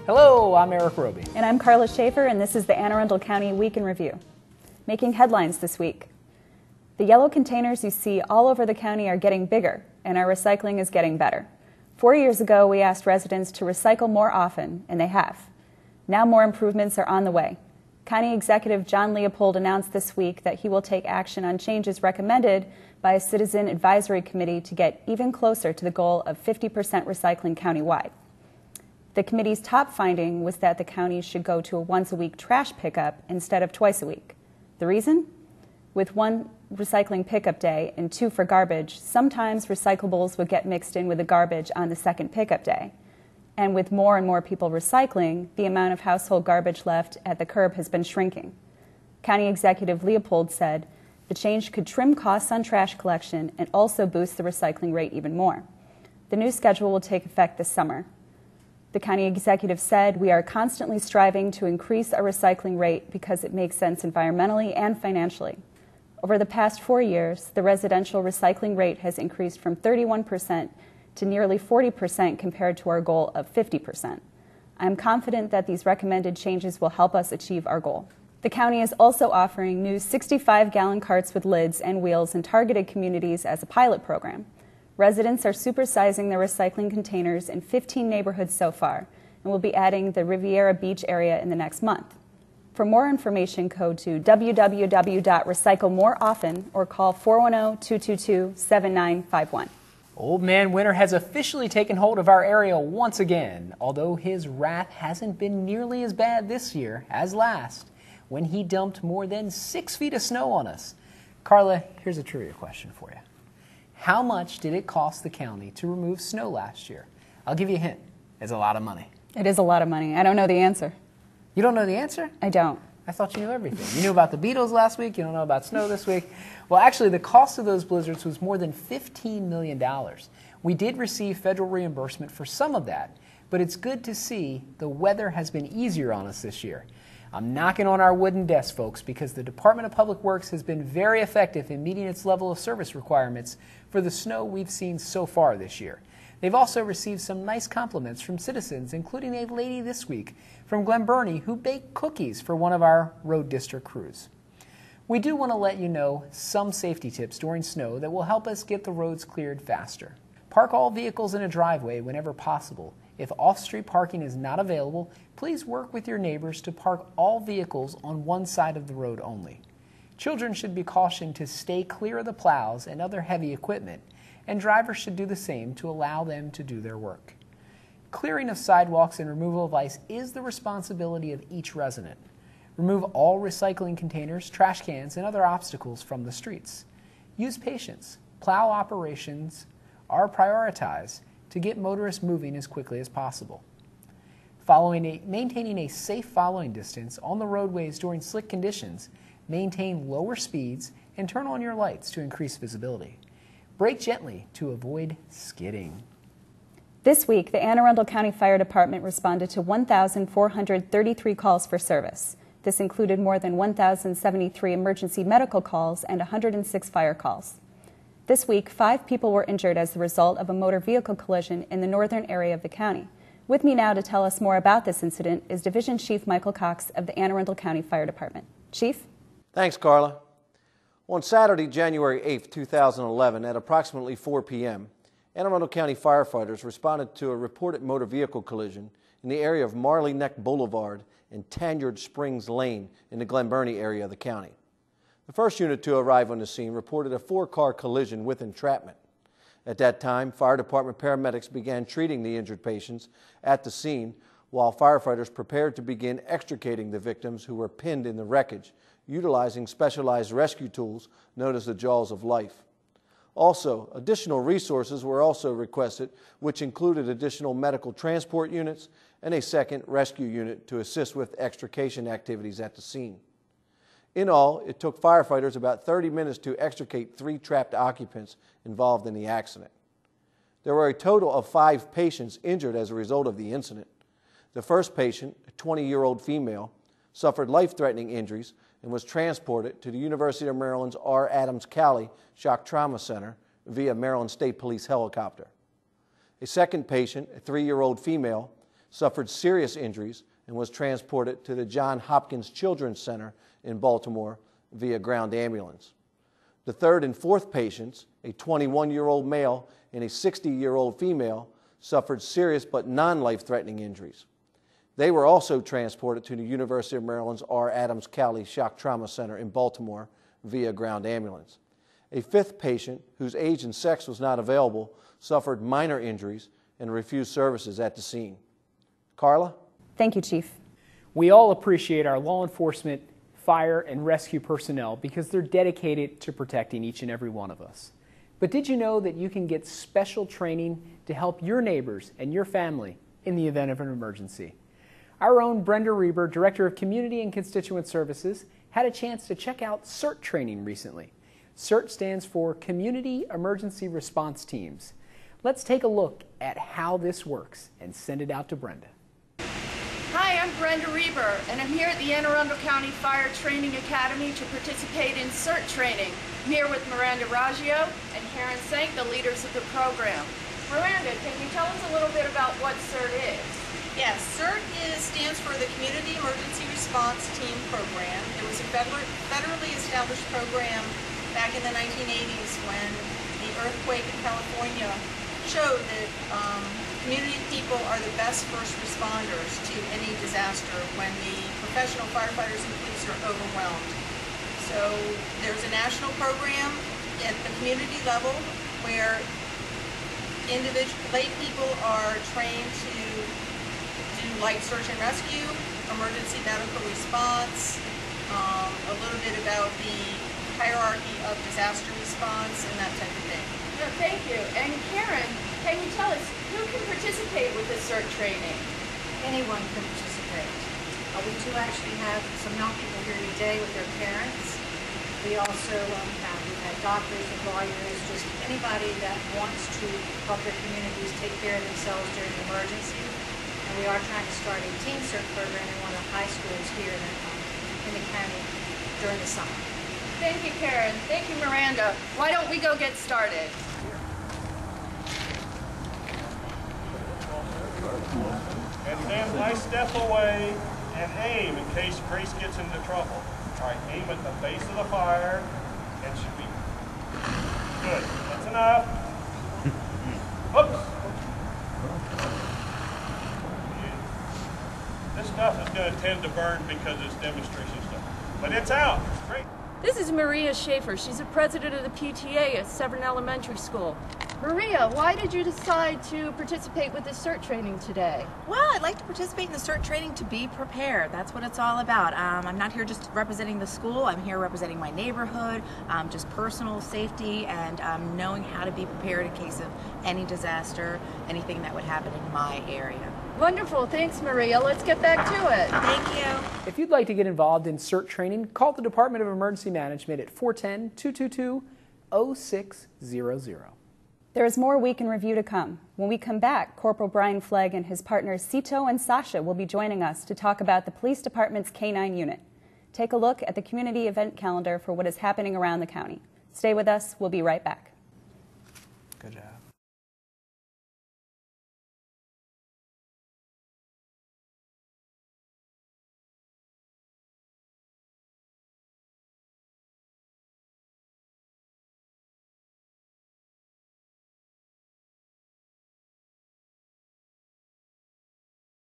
Hello, I'm Erik Robey. And I'm Karla Schaffer, and this is the Anne Arundel County Week in Review. Making headlines this week. The yellow containers you see all over the county are getting bigger, and our recycling is getting better. 4 years ago, we asked residents to recycle more often, and they have. Now more improvements are on the way. County Executive John Leopold announced this week that he will take action on changes recommended by a citizen advisory committee to get even closer to the goal of 50% recycling countywide. The committee's top finding was that the county should go to a once-a-week trash pickup instead of twice a week. The reason? With one recycling pickup day and 2 for garbage, sometimes recyclables would get mixed in with the garbage on the second pickup day. And with more and more people recycling, the amount of household garbage left at the curb has been shrinking. County Executive Leopold said, the change could trim costs on trash collection and also boost the recycling rate even more. The new schedule will take effect this summer. The county executive said, we are constantly striving to increase our recycling rate because it makes sense environmentally and financially. Over the past 4 years, the residential recycling rate has increased from 31% to nearly 40% compared to our goal of 50%. I am confident that these recommended changes will help us achieve our goal. The county is also offering new 65-gallon carts with lids and wheels in targeted communities as a pilot program. Residents are supersizing their recycling containers in 15 neighborhoods so far, and will be adding the Riviera Beach area in the next month. For more information, go to www.recyclemoreoften or call 410-222-7951. Old Man Winter has officially taken hold of our area once again, although his wrath hasn't been nearly as bad this year as last, when he dumped more than 6 feet of snow on us. Karla, here's a trivia question for you. How much did it cost the county to remove snow last year? I'll give you a hint. It's a lot of money. It is a lot of money. I don't know the answer. You don't know the answer? I don't. I thought you knew everything. You knew about the Beatles last week. You don't know about snow this week. Well, actually, the cost of those blizzards was more than $15 million. We did receive federal reimbursement for some of that, but it's good to see the weather has been easier on us this year. I'm knocking on our wooden desk, folks, because the Department of Public Works has been very effective in meeting its level of service requirements for the snow we've seen so far this year. They've also received some nice compliments from citizens, including a lady this week from Glen Burnie who baked cookies for one of our road district crews. We do want to let you know some safety tips during snow that will help us get the roads cleared faster. Park all vehicles in a driveway whenever possible. If off-street parking is not available, please work with your neighbors to park all vehicles on one side of the road only. Children should be cautioned to stay clear of the plows and other heavy equipment, and drivers should do the same to allow them to do their work. Clearing of sidewalks and removal of ice is the responsibility of each resident. Remove all recycling containers, trash cans, and other obstacles from the streets. Use patience. Plow operations are prioritized to get motorists moving as quickly as possible. Maintaining a safe following distance on the roadways during slick conditions, maintain lower speeds, and turn on your lights to increase visibility. Brake gently to avoid skidding. This week, the Anne Arundel County Fire Department responded to 1,433 calls for service. This included more than 1,073 emergency medical calls and 106 fire calls. This week, 5 people were injured as the result of a motor vehicle collision in the northern area of the county. With me now to tell us more about this incident is Division Chief Michael Cox of the Anne Arundel County Fire Department. Chief? Thanks, Karla. On Saturday, January 8, 2011, at approximately 4 p.m., Anne Arundel County firefighters responded to a reported motor vehicle collision in the area of Marley Neck Boulevard and Tanyard Springs Lane in the Glen Burnie area of the county. The first unit to arrive on the scene reported a 4-car collision with entrapment. At that time, fire department paramedics began treating the injured patients at the scene while firefighters prepared to begin extricating the victims who were pinned in the wreckage, utilizing specialized rescue tools known as the Jaws of Life. Also, additional resources were also requested, which included additional medical transport units and a second rescue unit to assist with extrication activities at the scene. In all, it took firefighters about 30 minutes to extricate 3 trapped occupants involved in the accident. There were a total of 5 patients injured as a result of the incident. The first patient, a 20-year-old female, suffered life-threatening injuries and was transported to the University of Maryland's R. Adams Cowley Shock Trauma Center via Maryland State Police helicopter. A second patient, a 3-year-old female, suffered serious injuries and was transported to the Johns Hopkins Children's Center in Baltimore via ground ambulance. The third and fourth patients, a 21-year-old male and a 60-year-old female, suffered serious but non-life-threatening injuries. They were also transported to the University of Maryland's R. Adams Cowley Shock Trauma Center in Baltimore via ground ambulance. A fifth patient, whose age and sex was not available, suffered minor injuries and refused services at the scene. Karla? Thank you, Chief. We all appreciate our law enforcement, fire, and rescue personnel because they're dedicated to protecting each and every one of us. But did you know that you can get special training to help your neighbors and your family in the event of an emergency? Our own Brenda Reber, Director of Community and Constituent Services, had a chance to check out Cert Training recently. CERT stands for Community Emergency Response Teams. Let's take a look at how this works and send it out to Brenda. Hi, I'm Brenda Reber, and I'm here at the Anne Arundel County Fire Training Academy to participate in Cert Training. I'm here with Miranda Raggio and Karen Sank, the leaders of the program. Miranda, can you tell us a little bit about what Cert is? Yes, CERT stands for the Community Emergency Response Team Program. It was a federally established program back in the 1980s when the earthquake in California showed that community people are the best first responders to any disaster when the professional firefighters and police are overwhelmed. So there's a national program at the community level where lay people are trained to do light search and rescue, emergency medical response, a little bit about the hierarchy of disaster response and that type of thing. No, thank you. And Karen, can you tell us who can participate with this Cert Training? Anyone can participate. We do actually have some young people here today with their parents. We also we've had doctors and lawyers, just anybody that wants to help their communities take care of themselves during an emergency. And we are trying to start a teen cert program in one of the high schools here in the county during the summer. Thank you, Karen. Thank you, Miranda. Why don't we go get started? And then nice step away and aim in case Grace gets into trouble. All right, aim at the base of the fire and should be good. That's enough. Oops. This stuff is going to tend to burn because it's demonstration stuff. But it's out. It's great. This is Maria Schaffer. She's the president of the PTA at Severn Elementary School. Maria, why did you decide to participate with this Cert Training today? Well, I'd like to participate in the Cert Training to be prepared. That's what it's all about. I'm not here just representing the school. I'm here representing my neighborhood, just personal safety and knowing how to be prepared in case of any disaster, anything that would happen in my area. Wonderful. Thanks, Maria. Let's get back to it. Thank you. If you'd like to get involved in Cert Training, call the Department of Emergency Management at 410-222-0600. There is more Week in Review to come. When we come back, Corporal Brian Fleig and his partners Cito and Sasha will be joining us to talk about the Police Department's K-9 unit. Take a look at the community event calendar for what is happening around the county. Stay with us. We'll be right back. Good job.